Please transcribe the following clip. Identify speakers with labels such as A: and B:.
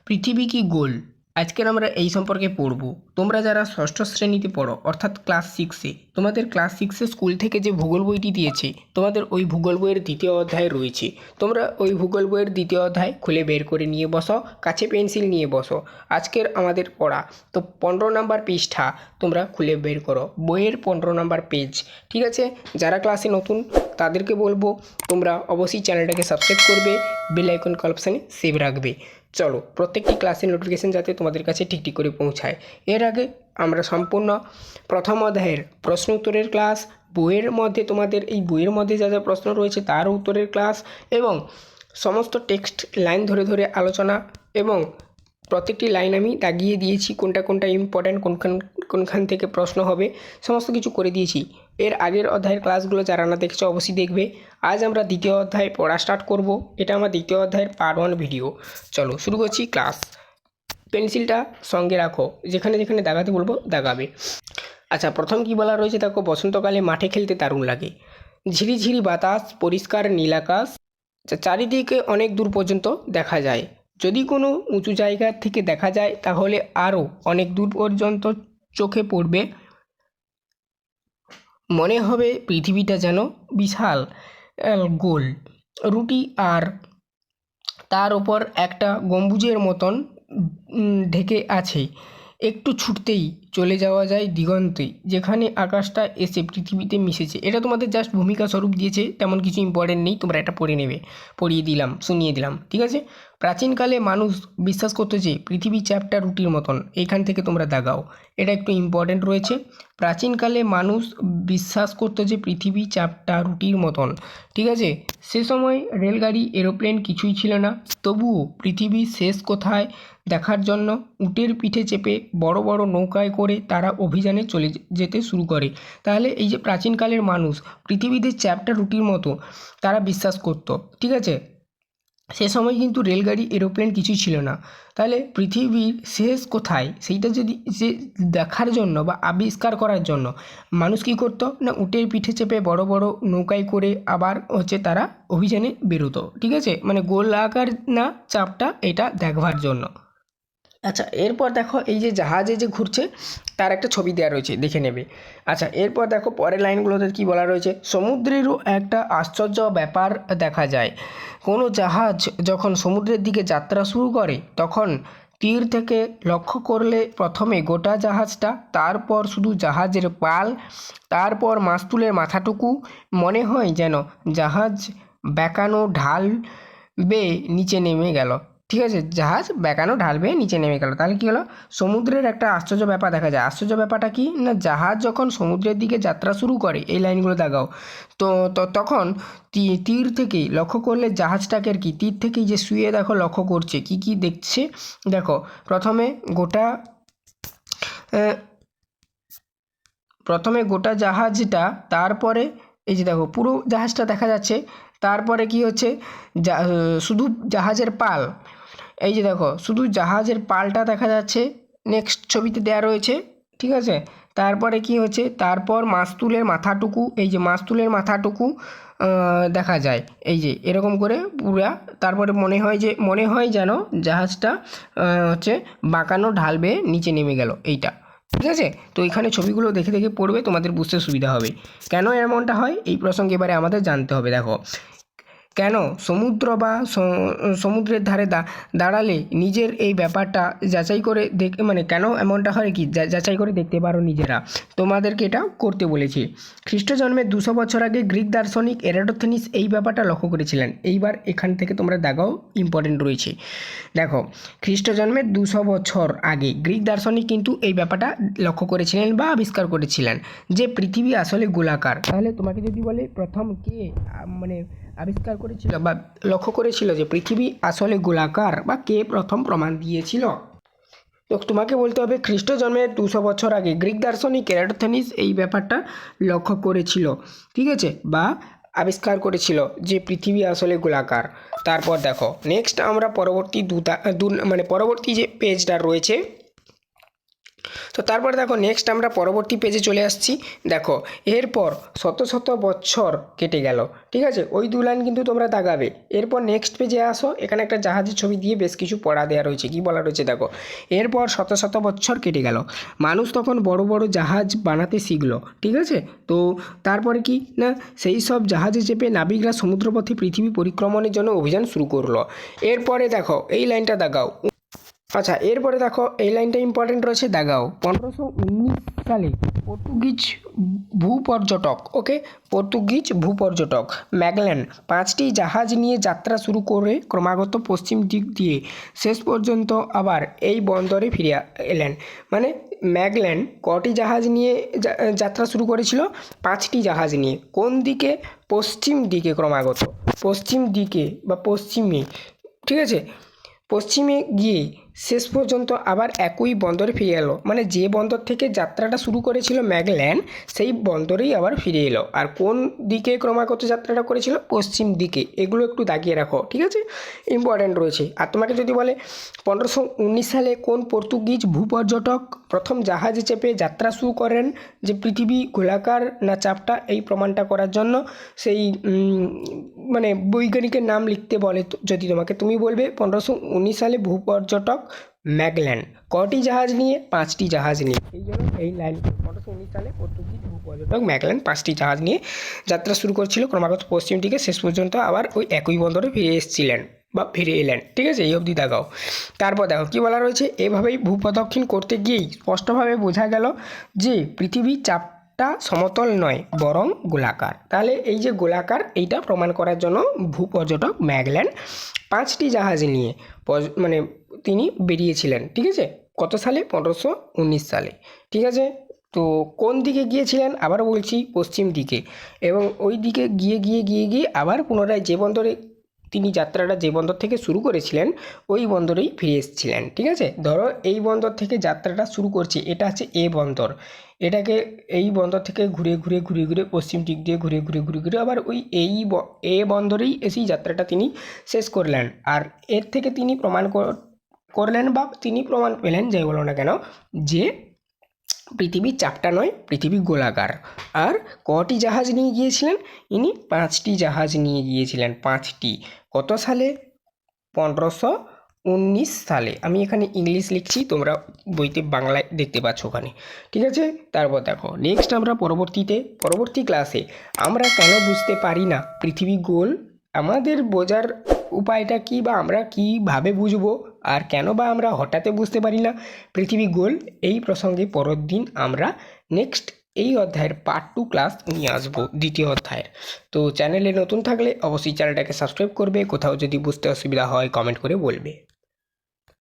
A: পৃথিবী কি গোল? আজকের আমরা এই সম্পর্কে পড়ব। তোমরা যারা ষষ্ঠ শ্রেণীতে পড়ো অর্থাৎ ক্লাস সিক্সে, তোমাদের ক্লাস সিক্সে স্কুল থেকে যে ভূগোল বইটি দিয়েছে, তোমাদের ওই ভূগোল বইয়ের দ্বিতীয় অধ্যায় রয়েছে। তোমরা ওই ভূগোল বইয়ের দ্বিতীয় অধ্যায় খুলে বের করে নিয়ে বসো, কাছে পেন্সিল নিয়ে বসো। আজকের আমাদের পড়া তো 15 নম্বর পৃষ্ঠা তোমরা খুলে বের করো, বইয়ের 15 নম্বর পেজ। ঠিক আছে, যারা ক্লাসে নতুন তাদেরকে বলবো তোমরা অবশ্যই চ্যানেলটাকে সাবস্ক্রাইব করবে, বেল আইকন অপশানে সেভ রাখবে। চলো, প্রত্যেকটি ক্লাসের নোটিফিকেশান যাতে তোমাদের কাছে ঠিক করে পৌঁছায়। এর আগে আমরা সম্পূর্ণ প্রথম অধ্যায়ের প্রশ্ন উত্তরের ক্লাস, বইয়ের মধ্যে তোমাদের এই বইয়ের মধ্যে যা যা প্রশ্ন রয়েছে তার উত্তরের ক্লাস এবং সমস্ত টেক্সট লাইন ধরে ধরে আলোচনা এবং প্রত্যেকটি লাইন আমি দাগিয়ে দিয়েছি, কোনটা কোনটা ইম্পর্ট্যান্ট, কোনখান থেকে প্রশ্ন হবে, সমস্ত কিছু করে দিয়েছি। এর আগের অধ্যায়ের ক্লাসগুলো যারা না দেখছো অবশ্যই দেখবে। আজ আমরা দ্বিতীয় অধ্যায় পড়া স্টার্ট করব। এটা আমার দ্বিতীয় অধ্যায়ের পার্ট 1 ভিডিও। চলো শুরু করছি ক্লাস। পেন্সিলটা সঙ্গে রাখো, যেখানে যেখানে দাগাতে বলবো দাগাবে। আচ্ছা, প্রথম কি বলা রয়েছে দেখো, বসন্তকালে মাঠে খেলতে দারুণ লাগে। ঝিরিঝিরি বাতাস, পরিষ্কার নীল আকাশ, চারিদিকে অনেক দূর পর্যন্ত দেখা যায়। যদি কোনো উঁচু জায়গা থেকে দেখা যায় তাহলে আরও অনেক দূর পর্যন্ত চোখে পড়বে। মনে হবে পৃথিবীটা যেন বিশাল গোল রুটি আর তার ওপর একটা গম্বুজের মতন ঢেকে আছে। একটু ছুটতেই চলে যাওয়া যায় দিগন্তে, যেখানে আকাশটা এসে পৃথিবীতে মিশেছে। এটা তোমাদের জাস্ট ভূমিকা স্বরূপ দিয়েছে, তেমন কিছু ইম্পর্টেন্ট নেই, তোমরা এটা পড়ে নেবে। পড়িয়ে দিলাম, শুনিয়ে দিলাম, ঠিক আছে। প্রাচীনকালে মানুষ বিশ্বাস করতো যে পৃথিবী চ্যাপ্টা রুটির মতন। এইখান থেকে তোমরা দাগাও, এটা একটু ইম্পর্টেন্ট রয়েছে। প্রাচীনকালে মানুষ বিশ্বাস করতো যে পৃথিবী চ্যাপ্টা রুটির মতন, ঠিক আছে। সে সময় রেলগাড়ি, এরোপ্লেন কিছুই ছিল না, তবুও পৃথিবীর শেষ কোথায় দেখার জন্য উটের পিঠে চেপে বড় বড় নৌকায় করে তারা অভিযানে চলে যেতে শুরু করে। তাহলে এই যে প্রাচীনকালের মানুষ পৃথিবীতে চ্যাপ্টা রুটির মতো তারা বিশ্বাস করতো, ঠিক আছে। সে সময় কিন্তু রেলগাড়ি, এরোপ্লেন কিছুই ছিল না। তাহলে পৃথিবীর শেষ কোথায় সেইটা যদি সে দেখার জন্য বা আবিষ্কার করার জন্য মানুষ কী করতো না, উটের পিঠে চেপে বড় বড় নৌকায় করে আবার তারা অভিযানে বেরোতো, ঠিক আছে। মানে গোল আকার না চাপটা, এটা দেখবার জন্য। আচ্ছা, এরপর দেখো এই যে জাহাজে যে ঘুরছে তার একটা ছবি দেওয়া রয়েছে, দেখে নেবে। আচ্ছা, এরপর দেখো পরের লাইনগুলোতে কি বলা রয়েছে, সমুদ্রেরও একটা আশ্চর্য ব্যাপার দেখা যায়। কোনো জাহাজ যখন সমুদ্রের দিকে যাত্রা শুরু করে তখন তীর থেকে লক্ষ্য করলে প্রথমে গোটা জাহাজটা, তারপর শুধু জাহাজের পাল, তারপর মাস্তুলের মাথাটুকু। মনে হয় যেন জাহাজ বেঁকানো ঢাল বেয়ে নিচে নেমে গেল, ঠিক আছে। জাহাজ বেঁকানো ঢাল বেয়ে নিচে নেমে গেল। তাহলে কী হলো, সমুদ্রের একটা আশ্চর্য ব্যাপার দেখা যায়। আশ্চর্য ব্যাপারটা কি না, জাহাজ যখন সমুদ্রের দিকে যাত্রা শুরু করে, এই লাইনগুলো দেখাও তো তখন তীর থেকে লক্ষ্য করলে জাহাজটাকে আর কি তীর থেকেই যে শুয়ে দেখো লক্ষ্য করছে কি কি দেখছে। দেখো প্রথমে গোটা জাহাজটা, তারপরে এই যে দেখো পুরো জাহাজটা দেখা যাচ্ছে, তারপরে কি হচ্ছে শুধু জাহাজের পাল, এই যে দেখো শুধু জাহাজের পালটা দেখা যাচ্ছে, নেক্সট ছবিতে দেওয়া রয়েছে, ঠিক আছে। তারপরে কি হচ্ছে, তারপর মাস্তুলের মাথাটুকু, এই যে মাস্তুলের মাথাটুকু দেখা যায়, এই যে এরকম করে পুরা। তারপরে মনে হয় যেন জাহাজটা বাঁকানো ঢাল বেয়ে নিচে নেমে গেল, এইটা, ঠিক আছে। তো এখানে ছবিগুলো দেখে দেখে পড়বে, তোমাদের বুঝতে সুবিধা হবে কেন এমনটা হয়। এই প্রসঙ্গে এবারে আমাদের জানতে হবে। দেখো, কেন সমুদ্র বা সমুদ্রের ধারে দাঁড়ালে নিজের এই ব্যাপারটা যাচাই করে মানে কেন এমনটা হয় কি যাচাই করে দেখতে পারো নিজেরা, তোমাদেরকে এটা করতে বলেছি। খ্রিস্ট জন্মের 200 বছর আগে গ্রিক দার্শনিক এরাটোথেনিস এই ব্যাপারটা লক্ষ্য করেছিলেন। এইবার এখান থেকে তোমরা দেখাও, ইম্পর্টেন্ট রয়েছে। দেখো, খ্রিস্ট জন্মের 200 বছর আগে গ্রিক দার্শনিক কিন্তু এই ব্যাপারটা লক্ষ্য করেছিলেন বা আবিষ্কার করেছিলেন যে পৃথিবী আসলে গোলাকার। তাহলে তোমাকে যদি বলে প্রথম কে মানে আবিষ্কার করেছিল বা লক্ষ্য করেছিল যে পৃথিবী আসলে গোলাকার, বা কে প্রথম প্রমাণ দিয়েছিল, তো তোমাকে বলতে হবে খ্রিস্ট জন্মের 200 বছর আগে গ্রিক দার্শনিক এরাটোথেনিস এই ব্যাপারটা লক্ষ্য করেছিল, ঠিক আছে, বা আবিষ্কার করেছিল যে পৃথিবী আসলে গোলাকার। তারপর দেখো নেক্সট আমরা পরবর্তী পরবর্তী যে পেজটা রয়েছে তো তারপর দেখো নেক্সট আমরা পরবর্তী পেজে চলে আসছি। দেখো এরপর শত শত বছর কেটে গেল, ঠিক আছে, ওই 2 লাইন কিন্তু তোমরা দাগাবে। এরপর নেক্সট পেজে আসো, এখানে একটা জাহাজের ছবি দিয়ে বেশ কিছু পড়া দেওয়া রয়েছে। কি বলা রয়েছে দেখো, এরপর শত শত বছর কেটে গেল, মানুষ তখন বড় বড় জাহাজ বানাতে শিখলো, ঠিক আছে। তো তারপরে কি না, সেই সব জাহাজে চেপে নাবিকরা সমুদ্রপথে পৃথিবী পরিক্রমণের জন্য অভিযান শুরু করলো। এরপরে দেখো এই লাইনটা দাগাও। আচ্ছা এরপরে দেখো এই লাইনটা ইম্পর্টেন্ট রয়েছে, দাগাও। 1519 সালে পর্তুগিজ ভূপর্যটক, ওকে, পর্তুগিজ ভূপর্যটক ম্যাগেলান 5টি জাহাজ নিয়ে যাত্রা শুরু করে ক্রমাগত পশ্চিম দিক দিয়ে শেষ পর্যন্ত আবার এই বন্দরে ফিরে এলেন। মানে ম্যাগেলান কটি জাহাজ নিয়ে যাত্রা শুরু করেছিল? 5টি জাহাজ নিয়ে। কোন দিকে? পশ্চিম দিকে, ক্রমাগত পশ্চিম দিকে বা পশ্চিমে, ঠিক আছে, পশ্চিমে গিয়ে শেষ পর্যন্ত আবার একই বন্দরে ফিরে এলো। মানে যে বন্দর থেকে যাত্রাটা শুরু করেছিল ম্যাগেলান, সেই বন্দরেই আবার ফিরে এলো। আর কোন দিকে ক্রমাগত যাত্রাটা করেছিল? পশ্চিম দিকে। এগুলো একটু দাগিয়ে রাখো, ঠিক আছে, ইম্পর্ট্যান্ট রয়েছে। আর তোমাকে যদি বলে 1519 সালে কোন পর্তুগিজ ভূপর্যটক প্রথম জাহাজে চেপে যাত্রা শুরু করেন যে পৃথিবী গোলাকার না চাপটা, এই প্রমাণটা করার জন্য সেই মানে বৈজ্ঞানিকের নাম লিখতে বলে যদি তোমাকে, তুমি বলবে 1519 সালে ভূপর্যটক ম্যাগেলান কটি জাহাজ নিয়ে? 5টি জাহাজ নিয়ে। এই জন্য এই লাইন 1519 সালে পর্তুগিজ ভূপর্যটক ম্যাগেলান 5টি জাহাজ নিয়ে যাত্রা শুরু করছিল ক্রমাগত পশ্চিম দিকে, শেষ পর্যন্ত আবার ওই একই বন্দরে ফিরে এসেছিলেন বা ফিরে এলেন, ঠিক আছে, এই অবধি দেখাও। তারপর দেখো কী বলা রয়েছে, এভাবেই ভূপ্রদক্ষিণ করতে গিয়েই স্পষ্টভাবে বোঝা গেল যে পৃথিবীর চাপটা সমতল নয় বরং গোলাকার। তাহলে এই যে গোলাকার, এইটা প্রমাণ করার জন্য ভূপর্যটক ম্যাগেলান 5টি জাহাজ নিয়ে মানে তিনি বেরিয়েছিলেন, ঠিক আছে। কত সালে? 1519 সালে, ঠিক আছে। তো কোন দিকে গিয়েছিলেন? আবার বলছি পশ্চিম দিকে। এবং ওই দিকে গিয়ে গিয়ে গিয়ে গিয়ে আবার পুনরায় যে বন্দরে তিনি যাত্রাটা যে বন্দর থেকে শুরু করেছিলেন ওই বন্দরেই ফিরে এসেছিলেন, ঠিক আছে। ধরো এই বন্দর থেকে যাত্রাটা শুরু করছি, এটা হচ্ছে এ বন্দর, এটাকে এই বন্দর থেকে ঘুরে ঘুরে ঘুরে ঘুরে পশ্চিম দিক দিয়ে ঘুরে ঘুরে ঘুরে ঘুরে আবার ওই এ বন্দরেই এসেই যাত্রাটা তিনি শেষ করলেন। আর এর থেকে তিনি প্রমাণ করলেন বা তিনি প্রমাণ পেলেন, যাই বলো না কেন, যে পৃথিবীর চাপটা নয়, পৃথিবী গোলাকার। আর কটি জাহাজ নিয়ে গিয়েছিলেন ইনি? 5টি জাহাজ নিয়ে গিয়েছিলেন, 5টি। কত সালে? 1519 সালে। আমি এখানে ইংলিশ লিখছি, তোমরা বইতে বাংলায় দেখতে পাচ্ছ ওখানে, ঠিক আছে। তারপর দেখো নেক্সট আমরা পরবর্তী ক্লাসে আমরা কেন বুঝতে পারি না পৃথিবী গোল, আমাদের বোঝার উপায়টা কী বা আমরা কীভাবে বুঝবো, আর কেন বা আমরা হঠাৎ বুঝতে পারি না পৃথিবী গোল, এই প্রসঙ্গে পরের দিন আমরা নেক্সট এই অধ্যায়ের পার্ট 2 ক্লাস নিয়ে আসবো, দ্বিতীয় অধ্যায়ের। তো চ্যানেলে নতুন থাকলে অবশ্যই চ্যানেলটাকে সাবস্ক্রাইব করবে, কোথাও যদি বুঝতে অসুবিধা হয় কমেন্ট করে বলবে।